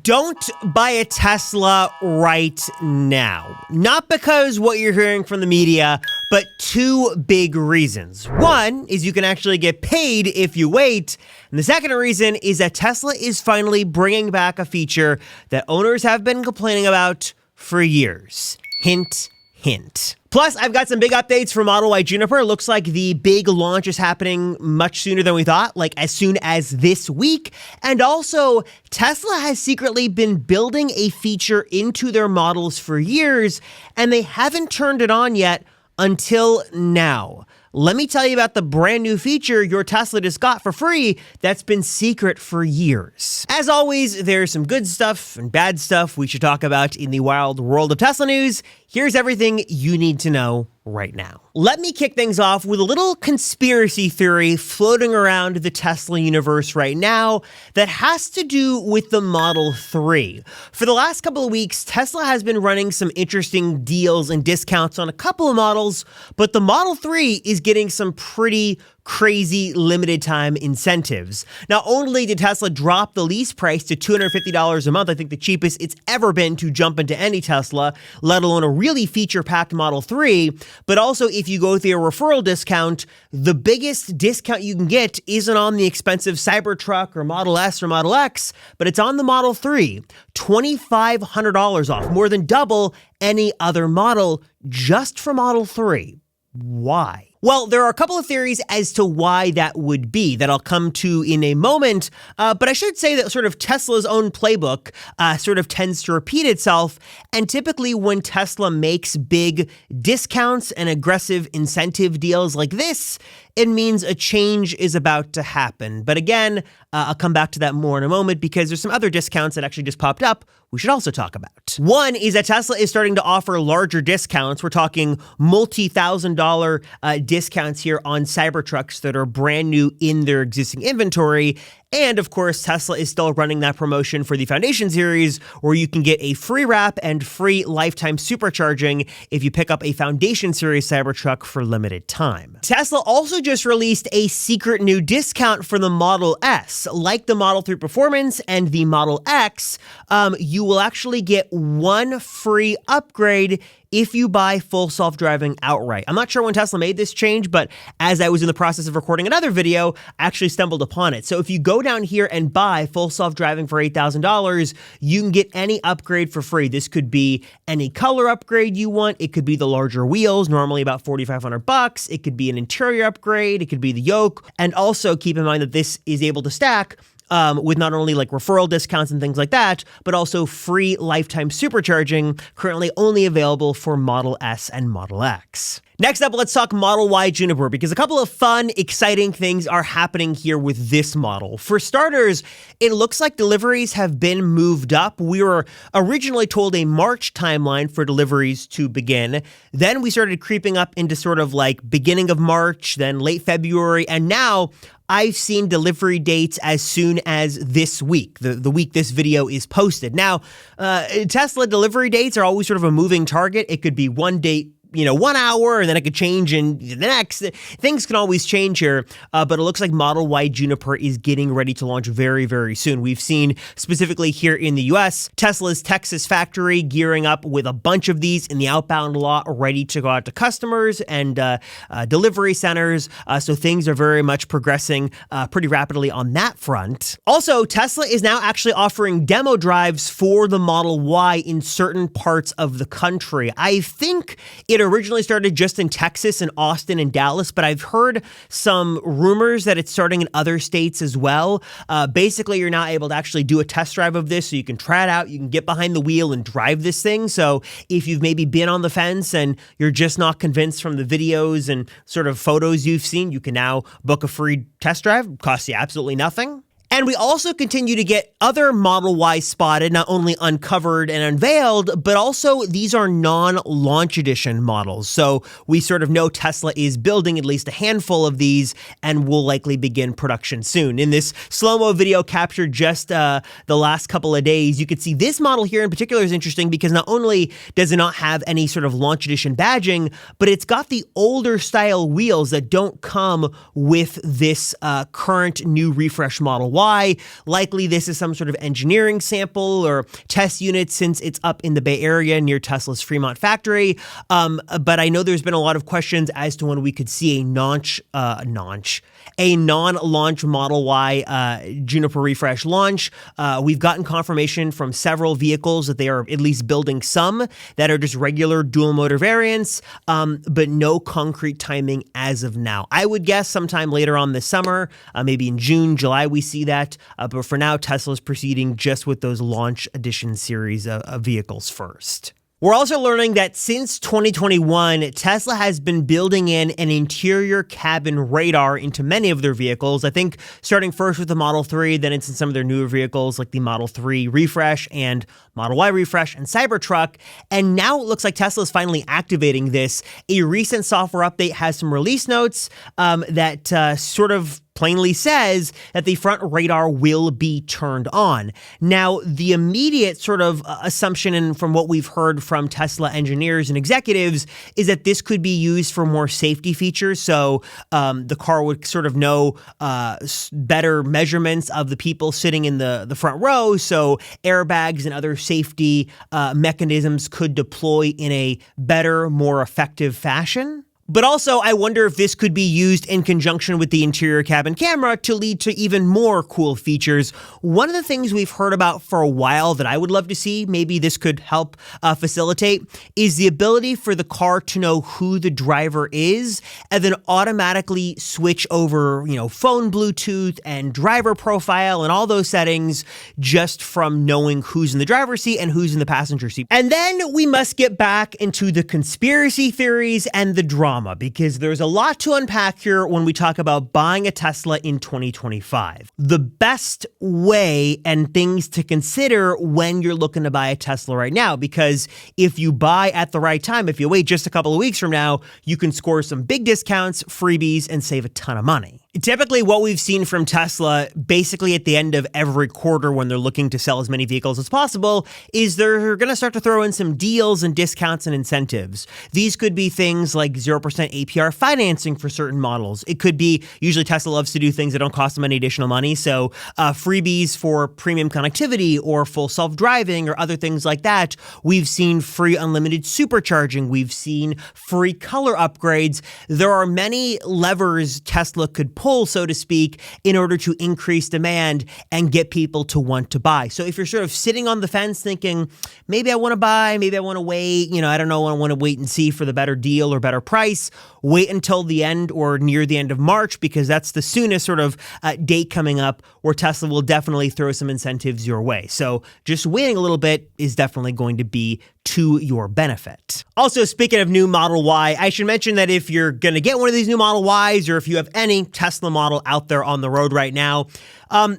Don't buy a Tesla right now. Not because what you're hearing from the media, but two big reasons. One is you can actually get paid if you wait. And the second reason is that Tesla is finally bringing back a feature that owners have been complaining about for years. Hint, hint. Plus, I've got some big updates for Model Y Juniper. Looks like the big launch is happening much sooner than we thought, like as soon as this week. And also, Tesla has secretly been building a feature into their models for years, and they haven't turned it on yet until now. Let me tell you about the brand new feature your Tesla just got for free that's been secret for years. As always, there's some good stuff and bad stuff we should talk about in the wild world of Tesla news. Here's everything you need to know right now. Let me kick things off with a little conspiracy theory floating around the Tesla universe right now that has to do with the Model 3. For the last couple of weeks, Tesla has been running some interesting deals and discounts on a couple of models, but the Model 3 is getting some pretty crazy limited time incentives. Not only did Tesla drop the lease price to $250 a month, I think the cheapest it's ever been to jump into any Tesla, let alone a really feature-packed Model 3, but also if you go through a referral discount, the biggest discount you can get isn't on the expensive Cybertruck or Model S or Model X, but it's on the Model 3. $2,500 off, more than double any other model just for Model 3. Why? Well, there are a couple of theories as to why that would be that I'll come to in a moment, but I should say that sort of Tesla's own playbook sort of tends to repeat itself, and typically when Tesla makes big discounts and aggressive incentive deals like this, it means a change is about to happen. But again, I'll come back to that more in a moment because there's some other discounts that actually just popped up we should also talk about. One is that Tesla is starting to offer larger discounts. We're talking multi-$1,000 discounts here on Cybertrucks that are brand new in their existing inventory. And of course, Tesla is still running that promotion for the Foundation series where you can get a free wrap and free lifetime supercharging if you pick up a Foundation series Cybertruck for limited time. Tesla also just released a secret new discount for the Model S. Like the Model 3 Performance and the Model X, you will actually get one free upgrade if you buy full self-driving outright. I'm not sure when Tesla made this change, but as I was in the process of recording another video, I actually stumbled upon it. So if you go down here and buy full self-driving for $8,000, you can get any upgrade for free. This could be any color upgrade you want. It could be the larger wheels, normally about $4,500. It could be an interior upgrade. It could be the yoke. And also keep in mind that this is able to stack with not only like referral discounts and things like that, but also free lifetime supercharging, currently only available for Model S and Model X. Next up, let's talk Model Y Juniper, because a couple of fun, exciting things are happening here with this model. For starters, it looks like deliveries have been moved up. We were originally told a March timeline for deliveries to begin. Then we started creeping up into sort of like beginning of March, then late February, and now I've seen delivery dates as soon as this week, the week this video is posted. Now, Tesla delivery dates are always sort of a moving target. It could be one date, 1 hour, and then it could change in the next. Things can always change here, but it looks like Model Y Juniper is getting ready to launch very, very soon. We've seen specifically here in the US, Tesla's Texas factory gearing up with a bunch of these in the outbound lot ready to go out to customers and delivery centers. So things are very much progressing pretty rapidly on that front. Also, Tesla is now actually offering demo drives for the Model Y in certain parts of the country. I think it originally started just in Texas and Austin and Dallas, but I've heard some rumors that it's starting in other states as well. Basically, you're now able to actually do a test drive of this so you can try it out. You can get behind the wheel and drive this thing. So if you've maybe been on the fence and you're just not convinced from the videos and sort of photos you've seen, you can now book a free test drive. It costs you absolutely nothing. And we also continue to get other Model Y spotted, not only uncovered and unveiled, but also these are non-launch edition models. So we sort of know Tesla is building at least a handful of these and will likely begin production soon. In this slow-mo video captured just the last couple of days, you could see this model here in particular is interesting because not only does it not have any sort of launch edition badging, but it's got the older style wheels that don't come with this current new refresh Model Y. Y. Likely this is some sort of engineering sample or test unit since it's up in the Bay Area near Tesla's Fremont factory. But I know there's been a lot of questions as to when we could see a non-launch Model Y Juniper refresh launch. We've gotten confirmation from several vehicles that they are at least building some that are just regular dual motor variants, but no concrete timing as of now. I would guess sometime later on this summer, maybe in June, July, we see that. But for now, Tesla's proceeding just with those launch edition series of vehicles first. We're also learning that since 2021, Tesla has been building in an interior cabin radar into many of their vehicles. I think starting first with the Model 3, then it's in some of their newer vehicles like the Model 3 refresh and Model Y refresh and Cybertruck. And now it looks like Tesla is finally activating this. A recent software update has some release notes that sort of plainly says that the front radar will be turned on. Now, the immediate sort of assumption, and from what we've heard from Tesla engineers and executives, is that this could be used for more safety features. So the car would sort of know better measurements of the people sitting in the front row. So airbags and other safety mechanisms could deploy in a better, more effective fashion. But also, I wonder if this could be used in conjunction with the interior cabin camera to lead to even more cool features. One of the things we've heard about for a while that I would love to see, maybe this could help facilitate, is the ability for the car to know who the driver is and then automatically switch over, phone Bluetooth and driver profile and all those settings just from knowing who's in the driver's seat and who's in the passenger seat. And then we must get back into the conspiracy theories and the drama, because there's a lot to unpack here when we talk about buying a Tesla in 2025. The best way and things to consider when you're looking to buy a Tesla right now, because if you buy at the right time, if you wait just a couple of weeks from now, you can score some big discounts, freebies, and save a ton of money. Typically, what we've seen from Tesla, basically at the end of every quarter when they're looking to sell as many vehicles as possible, is they're going to start to throw in some deals and discounts and incentives. These could be things like 0% APR financing for certain models. It could be, usually Tesla loves to do things that don't cost them any additional money, so freebies for premium connectivity or full self-driving or other things like that. We've seen free unlimited supercharging. We've seen free color upgrades. There are many levers Tesla could pull, so to speak, in order to increase demand and get people to want to buy. So if you're sort of sitting on the fence thinking, maybe I want to buy, maybe I want to wait, I don't know, I want to wait and see for the better deal or better price, wait until the end or near the end of March, because that's the soonest sort of date coming up where Tesla will definitely throw some incentives your way. So just waiting a little bit is definitely going to be to your benefit. Also, speaking of new Model Y, I should mention that if you're going to get one of these new Model Ys, or if you have any Tesla model out there on the road right now,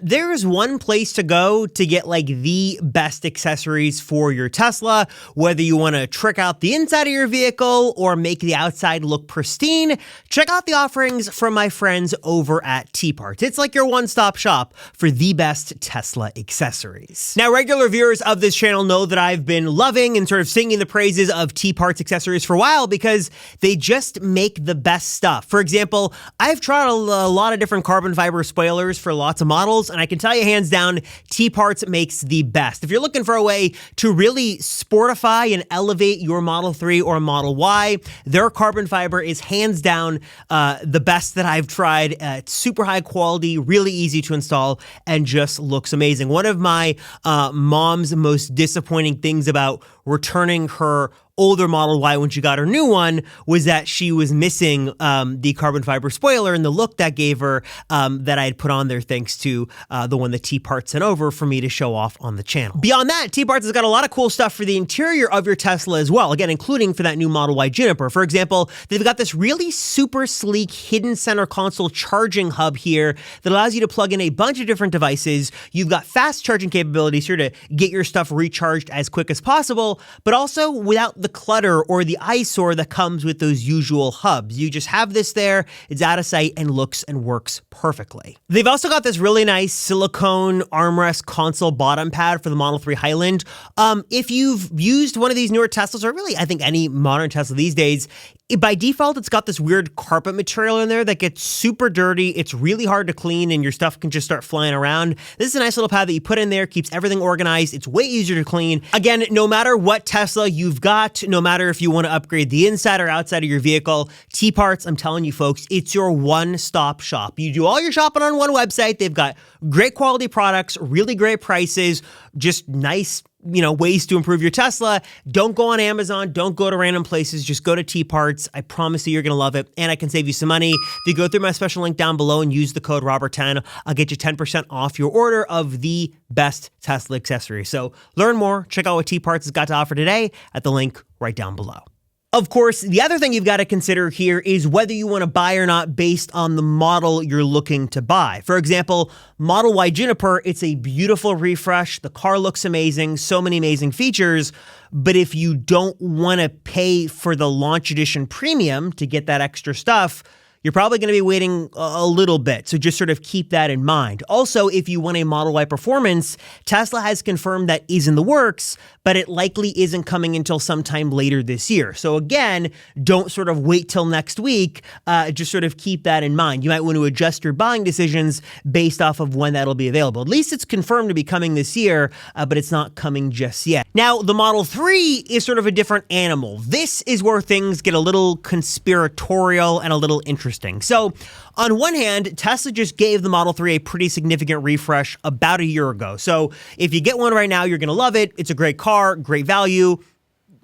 there is one place to go to get like the best accessories for your Tesla, whether you want to trick out the inside of your vehicle or make the outside look pristine. Check out the offerings from my friends over at T-Parts. It's like your one-stop shop for the best Tesla accessories. Now, regular viewers of this channel know that I've been loving and sort of singing the praises of T-Parts accessories for a while because they just make the best stuff. For example, I've tried a lot of different carbon fiber spoilers for lots of models, and I can tell you hands down, T-Parts makes the best. If you're looking for a way to really sportify and elevate your Model 3 or Model Y, their carbon fiber is hands down the best that I've tried. It's super high quality, really easy to install, and just looks amazing. One of my mom's most disappointing things about returning her older Model Y when she got her new one was that she was missing the carbon fiber spoiler and the look that gave her that I had put on there thanks to the one that T-Parts sent over for me to show off on the channel. Beyond that, T-Parts has got a lot of cool stuff for the interior of your Tesla as well, again, including for that new Model Y Juniper. For example, they've got this really super sleek hidden center console charging hub here that allows you to plug in a bunch of different devices. You've got fast charging capabilities here to get your stuff recharged as quick as possible, but also without the the clutter or the eyesore that comes with those usual hubs. You just have this there, it's out of sight, and looks and works perfectly. They've also got this really nice silicone armrest console bottom pad for the Model 3 Highland. If you've used one of these newer Teslas, or really I think any modern Tesla these days, by default, it's got this weird carpet material in there that gets super dirty. It's really hard to clean and your stuff can just start flying around. This is a nice little pad that you put in there, keeps everything organized. It's way easier to clean. Again, no matter what Tesla you've got, no matter if you want to upgrade the inside or outside of your vehicle, T-Parts, I'm telling you folks, it's your one-stop shop. You do all your shopping on one website. They've got great quality products, really great prices, just nice ways to improve your Tesla. Don't go on Amazon. Don't go to random places. Just go to T-Parts. I promise you, you're going to love it. And I can save you some money. If you go through my special link down below and use the code Robert10, I'll get you 10% off your order of the best Tesla accessories. So learn more. Check out what T-Parts has got to offer today at the link right down below. Of course, the other thing you've got to consider here is whether you want to buy or not based on the model you're looking to buy. For example, Model Y Juniper, it's a beautiful refresh. The car looks amazing, so many amazing features. But if you don't want to pay for the Launch Edition Premium to get that extra stuff, you're probably going to be waiting a little bit, so just sort of keep that in mind. Also, if you want a Model Y Performance, Tesla has confirmed that is in the works, but it likely isn't coming until sometime later this year. So again, don't sort of wait till next week, just sort of keep that in mind. You might want to adjust your buying decisions based off of when that'll be available. At least it's confirmed to be coming this year, but it's not coming just yet. Now, the Model 3 is sort of a different animal. This is where things get a little conspiratorial and a little interesting. So on one hand, Tesla just gave the Model 3 a pretty significant refresh about a year ago. So if you get one right now, you're going to love it. It's a great car, great value,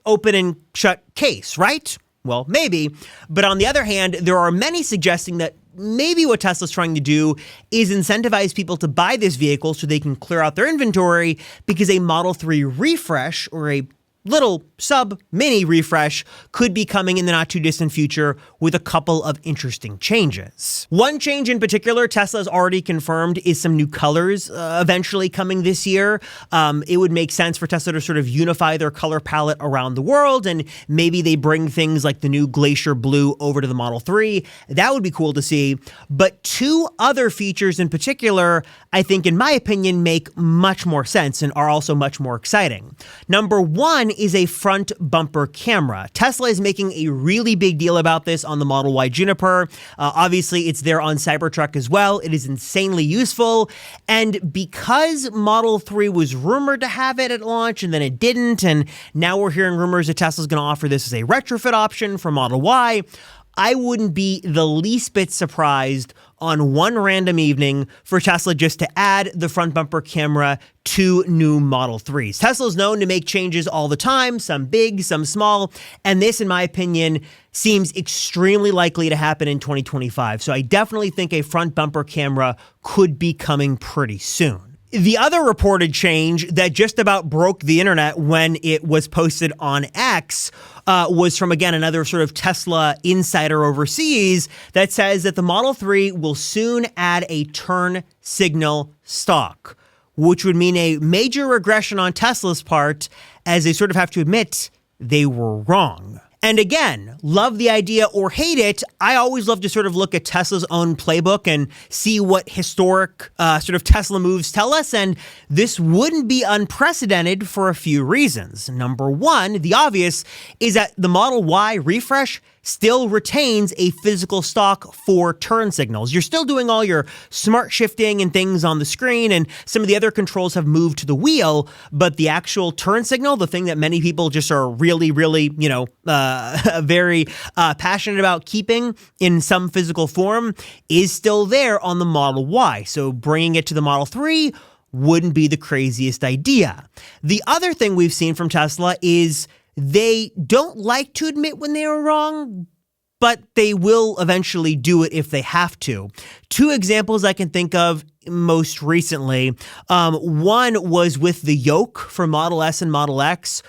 open and shut case, right? Well, maybe. But on the other hand, there are many suggesting that maybe what Tesla's trying to do is incentivize people to buy this vehicle so they can clear out their inventory, because a Model 3 refresh or a little sub-mini refresh could be coming in the not-too-distant future with a couple of interesting changes. One change in particular Tesla's already confirmed is some new colors eventually coming this year. It would make sense for Tesla to sort of unify their color palette around the world, and maybe they bring things like the new Glacier Blue over to the Model 3. That would be cool to see. But two other features in particular, I think, in my opinion, make much more sense and are also much more exciting. Number one is a front bumper camera. Tesla is making a really big deal about this on the Model Y Juniper. Obviously, it's there on Cybertruck as well. It is insanely useful. And because Model 3 was rumored to have it at launch and then it didn't, and now we're hearing rumors that Tesla's going to offer this as a retrofit option for Model Y, I wouldn't be the least bit surprised on one random evening for Tesla just to add the front bumper camera to new Model 3s. Tesla's known to make changes all the time, some big, some small, and this, in my opinion, seems extremely likely to happen in 2025. So I definitely think a front bumper camera could be coming pretty soon. The other reported change that just about broke the internet when it was posted on X was from, again, another sort of Tesla insider overseas that says that the Model 3 will soon add a turn signal stalk, which would mean a major regression on Tesla's part, as they sort of have to admit they were wrong. And again, love the idea or hate it, I always love to sort of look at Tesla's own playbook and see what historic sort of Tesla moves tell us, and this wouldn't be unprecedented for a few reasons. Number one, the obvious, is that the Model Y refresh still retains a physical stalk for turn signals. You're still doing all your smart shifting and things on the screen, and some of the other controls have moved to the wheel, but the actual turn signal, the thing that many people just are really, really, very passionate about keeping in some physical form, is still there on the Model Y. So bringing it to the Model 3 wouldn't be the craziest idea. The other thing we've seen from Tesla is they don't like to admit when they are wrong, but they will eventually do it if they have to. Two examples I can think of most recently. One was with the yoke for Model S and Model X.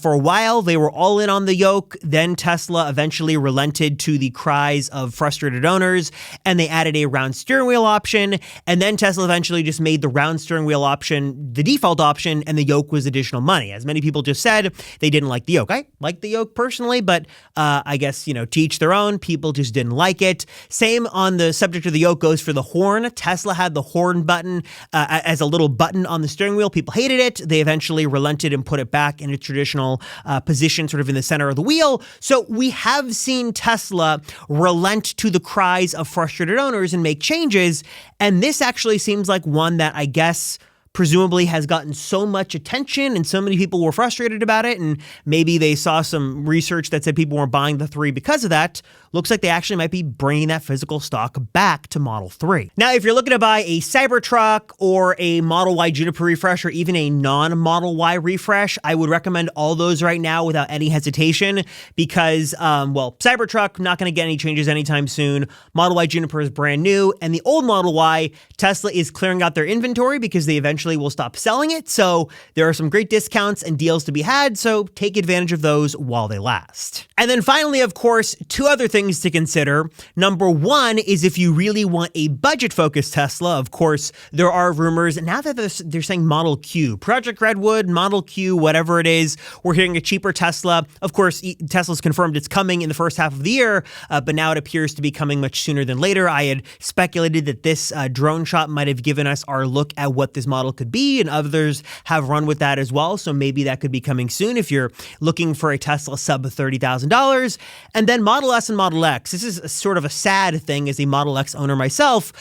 For a while, they were all in on the yoke. Then Tesla eventually relented to the cries of frustrated owners, and they added a round steering wheel option. And then Tesla eventually just made the round steering wheel option the default option, and the yoke was additional money. As many people just said, they didn't like the yoke. I like the yoke personally, but I guess, to each their own. People just didn't like it. Same on the subject of the yoke goes for the horn. Tesla had the horn button as a little button on the steering wheel. People hated it. They eventually relented and put it back in its traditional position, sort of in the center of the wheel. So we have seen Tesla relent to the cries of frustrated owners and make changes. And this actually seems like one that I guess presumably has gotten so much attention and so many people were frustrated about it. And maybe they saw some research that said people weren't buying the 3 because of that. Looks like they actually might be bringing that physical stock back to Model 3. Now, if you're looking to buy a Cybertruck or a Model Y Juniper refresh or even a non-Model Y refresh, I would recommend all those right now without any hesitation because, Cybertruck, not going to get any changes anytime soon. Model Y Juniper is brand new. And the old Model Y, Tesla is clearing out their inventory because they eventually will stop selling it. So there are some great discounts and deals to be had. So take advantage of those while they last. And then finally, of course, 2 other things to consider. Number 1 is if you really want a budget-focused Tesla. Of course, there are rumors, and now that they're saying Model Q, Project Redwood, Model Q, whatever it is, we're hearing a cheaper Tesla. Of course, Tesla's confirmed it's coming in the first half of the year, but now it appears to be coming much sooner than later. I had speculated that this drone shot might have given us our look at what this model could be, and others have run with that as well. So maybe that could be coming soon if you're looking for a Tesla sub $30,000. And then Model S and Model X. This is sort of a sad thing as a Model X owner myself.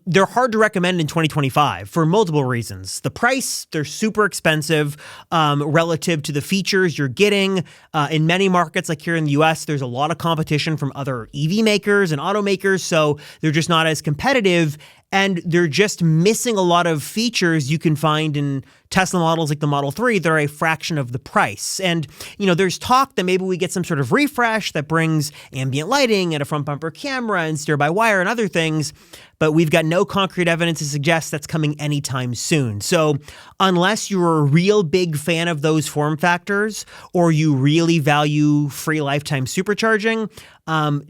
They're hard to recommend in 2025 for multiple reasons. The price, they're super expensive relative to the features you're getting. In many markets, like here in the US, there's a lot of competition from other EV makers and automakers, so they're just not as competitive. And they're just missing a lot of features you can find in Tesla models like the Model 3. They're a fraction of the price. And, there's talk that maybe we get some sort of refresh that brings ambient lighting and a front bumper camera and steer-by-wire and other things. But we've got no concrete evidence to suggest that's coming anytime soon. So unless you're a real big fan of those form factors or you really value free lifetime supercharging,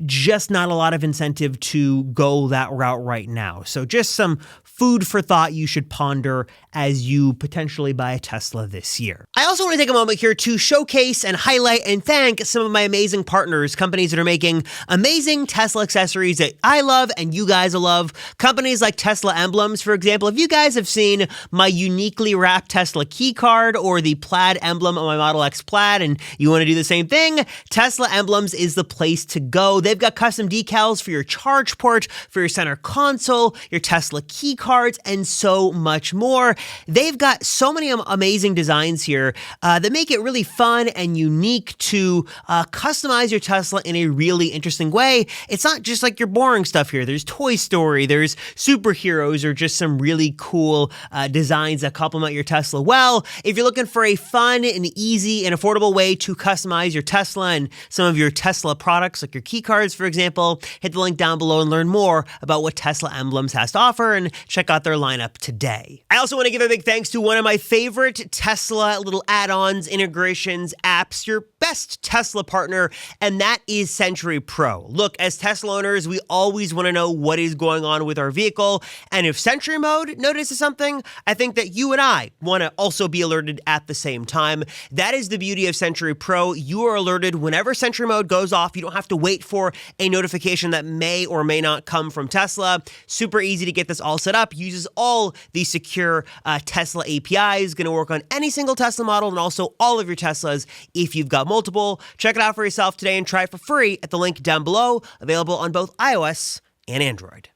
just not a lot of incentive to go that route right now. So just some food for thought you should ponder as you potentially buy a Tesla this year. I also want to take a moment here to showcase and highlight and thank some of my amazing partners, companies that are making amazing Tesla accessories that I love and you guys will love. Companies like Tesla Emblems, for example. If you guys have seen my uniquely wrapped Tesla key card or the plaid emblem on my Model X Plaid and you want to do the same thing, Tesla Emblems is the place to go. They've got custom decals for your charge port, for your center console, your Tesla key cards, and so much more. They've got so many amazing designs here that make it really fun and unique to customize your Tesla in a really interesting way. It's not just like your boring stuff here. There's Toy Story, there's superheroes, or just some really cool designs that complement your Tesla well. If you're looking for a fun and easy and affordable way to customize your Tesla and some of your Tesla products, like your key cards, for example, hit the link down below and learn more about what Tesla Emblems has to offer and check out their lineup today. I also want to give a big thanks to one of my favorite Tesla little add-ons, integrations, apps, your best Tesla partner, and that is Century Pro. Look, as Tesla owners, we always want to know what is going on with our vehicle, and if Sentry Mode notices something, I think that you and I want to also be alerted at the same time. That is the beauty of Century Pro. You are alerted whenever Sentry Mode goes off. You don't have to wait for a notification that may or may not come from Tesla. Super easy to get this all set up. Uses all the secure Tesla APIs. Going to work on any single Tesla model and also all of your Teslas if you've got multiple. Check it out for yourself today and try it for free at the link down below. Available on both iOS and Android.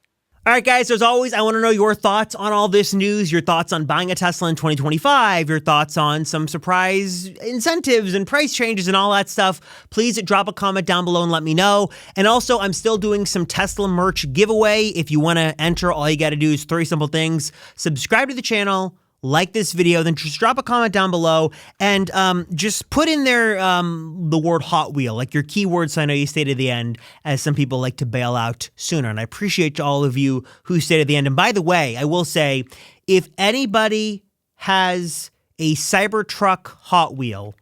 All right, guys, as always, I want to know your thoughts on all this news, your thoughts on buying a Tesla in 2025, your thoughts on some surprise incentives and price changes and all that stuff. Please drop a comment down below and let me know. And also, I'm still doing some Tesla merch giveaway. If you want to enter, all you got to do is 3 simple things. Subscribe to the channel, like this video, then just drop a comment down below and just put in there the word Hot Wheel, like your keywords, so I know you stayed at the end, as some people like to bail out sooner. And I appreciate all of you who stayed at the end. And by the way, I will say, if anybody has a Cybertruck Hot Wheel,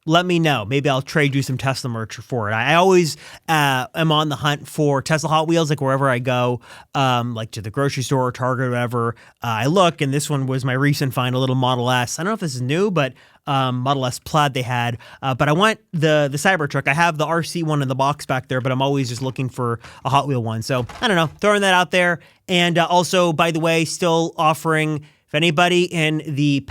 let me know. Maybe I'll trade you some Tesla merch for it. I always am on the hunt for Tesla Hot Wheels, like wherever I go, like to the grocery store, Target, or whatever. I look, and this one was my recent find, a little Model S. I don't know if this is new, but Model S Plaid they had. But I want the Cybertruck. I have the RC one in the box back there, but I'm always just looking for a Hot Wheel one. So I don't know, throwing that out there. And also, by the way, still offering, if anybody in the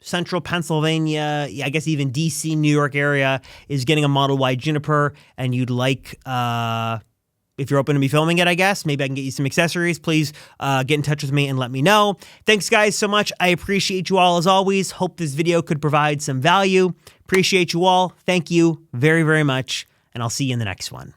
Central Pennsylvania, I guess even DC, New York area is getting a Model Y Juniper, and you'd like, if you're open to me filming it, I guess, maybe I can get you some accessories, please get in touch with me and let me know. Thanks, guys, so much. I appreciate you all as always. Hope this video could provide some value. Appreciate you all. Thank you very, very much, and I'll see you in the next one.